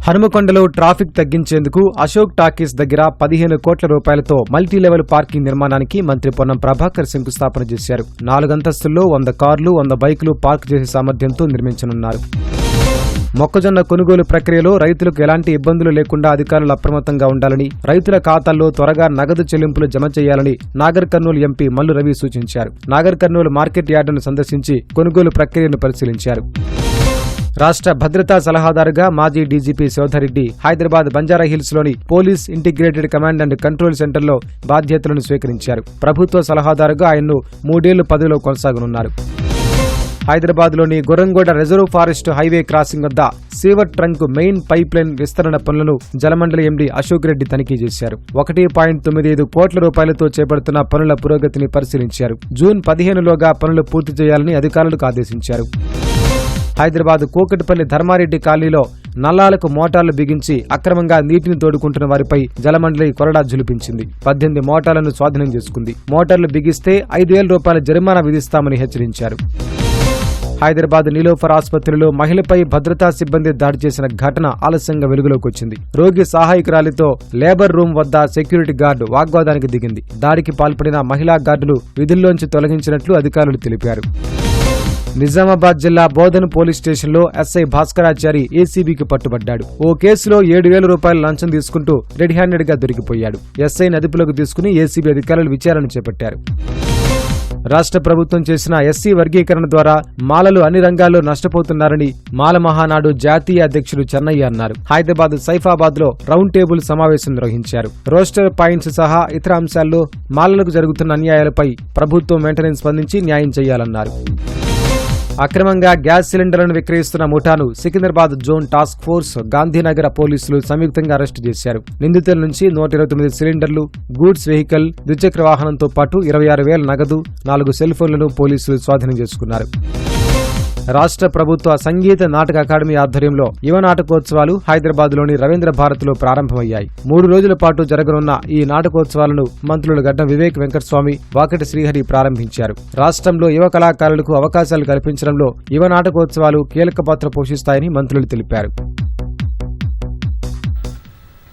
హనుమకొండలో traffic తగ్గించేందుకు Ashok talkies దగ్గర 15 కోట్ల రూపాయలతో మల్టీలెవెల్ పార్కింగ్ నిర్మాణానికి మంత్రి పొన్నం ప్రభాకర్ శంకుస్థాపన చేశారు. 4 అంతస్తుల్లో 100 కార్లు 100 బైకులు పార్క్ చేసే సామర్థ్యంతో నిర్మించనున్నారు. మొక్కజొన్న కొనుగోలు ప్రక్రియలో రైతులకు ఎలాంటి ఇబ్బందులు లేకుండా అధికారులు అప్రమత్తంగా ఉండాలని, రైతుల ఖాతాల్లో త్వరగా నగదు చెల్లింపులు జమ చేయాలని నాగర్ కర్నూలు ఎంపీ మల్లు రవి సూచించారు. నాగర్ కర్నూలు మార్కెట్ యార్డును సందర్శించి కొనుగోలు ప్రక్రియను పరిశీలించారు. రాష్ట్ర భద్రతా సలహాదారుగా మాజీ డీజీపీ శోధారెడ్డి హైదరాబాద్ బంజారాహిల్స్లోని police integrated command and control సెంటర్లో బాధ్యతలను స్వీకరించారు. ప్రభుత్వ సలహాదారుగా ఆయన్ను 3 ఏళ్లు పదవిలో కొనసాగనున్నారు. హైదరాబాద్లోని గొర్రంగోడ రిజర్వ్ ఫారెస్ట్ హైవే క్రాసింగ్ వద్ద severe trunk main pipe line విస్తరణ పనులను జలమండలి ఎండీ అశోక్ రెడ్డి తనిఖీ చేశారు. 1.95 కోట్ల రూపాయలతో చేపడుతున్న పనుల పురోగతిని పరిశీలించారు. జూన్ 15లోగా పనులు పూర్తి చేయాలని అధికారులకు ఆదేశించారు. హైదరాబాద్ కూకట్పల్లి ధర్మారెడ్డి కాలనీలో నల్లాలకు మోటార్లు బిగించి అక్రమంగా నీటిని తోడుకుంటున్న వారిపై జలమండలి కొరడా జులిపించింది. 18 మోటార్లను స్వాధీనం చేసుకుంది. మోటార్లు బిగిస్తే 5,000 రూపాయల జరిమానా విధిస్తామని హెచ్చరించారు. హైదరాబాద్ నీలోఫర్ ఆసుపత్రిలో మహిళపై భద్రతా సిబ్బంది దాడి చేసిన ఘటన ఆలస్యంగా వెలుగులోకి వచ్చింది. రోగి సహాయకురాలితో లేబర్ రూమ్ వద్ద సెక్యూరిటీ గార్డు వాగ్వాదానికి దిగింది. దాడికి పాల్పడిన మహిళా గార్డును విధుల్లోంచి తొలగించినట్లు అధికారులు తెలిపారు. నిజామాబాద్ జిల్లా బోధన్ పోలీస్ స్టేషన్లో ఎస్ఐ భాస్కరాచారి ఏసీబీకి పట్టుబడ్డాడు. ఓ కేసులో 7,000 రూపాయల లంచం తీసుకుంటూ రెడ్ హ్యాండెడ్ గా దొరికిపోయాడు. ఎస్ఐని అదుపులోకి తీసుకుని ఏసీబీ అధికారులు విచారణ చేపట్టారు. రాష్ట్ర ప్రభుత్వం చేసిన ఎస్సీ వర్గీకరణ ద్వారా మాలలు అన్ని రంగాల్లో నష్టపోతున్నారని మాల మహానాడు జాతీయ అధ్యక్షుడు చెన్నయ్య అన్నారు. హైదరాబాద్ సైఫాబాద్ లో రౌండ్ టేబుల్ సమావేశం నిర్వహించారు. రోస్టర్ పాయింట్స్ సహా ఇతర అంశాల్లో మాలలకు జరుగుతున్న అన్యాయాలపై ప్రభుత్వం వెంటనే స్పందించి న్యాయం చేయాలన్నారు. అక్రమంగా గ్యాస్ సిలిండర్లను విక్రయిస్తున్న ముఠాను Secunderabad zone task force, Gandhinagar పోలీసులు సంయుక్తంగా అరెస్టు చేశారు. నిందితుల నుంచి 129 సిలిండర్లు, గూడ్స్ వెహికల్, ద్విచక్ర వాహనంతో పాటు 26,000 నగదు, 4 సెల్ ఫోన్లను పోలీసులు స్వాధీనం చేసుకున్నారు. రాష్ట్ర ప్రభుత్వ సంగీత నాటక అకాడమీ ఆధ్వర్యంలో యువ నాటకోత్సవాలు హైదరాబాద్లోని రవీంద్ర భారతిలో ప్రారంభమయ్యాయి. 3 రోజుల పాటు జరగనున్న ఈ నాటకోత్సవాలను మంత్రులు గడ్డం వివేక్ వెంకటస్వామి, వాకటి శ్రీహరి ప్రారంభించారు. రాష్ట్రంలో యువ కళాకారులకు అవకాశాలు కల్పించడంలో యువ నాటకోత్సవాలు కీలక పాత్ర పోషిస్తాయని మంత్రులు తెలిపారు.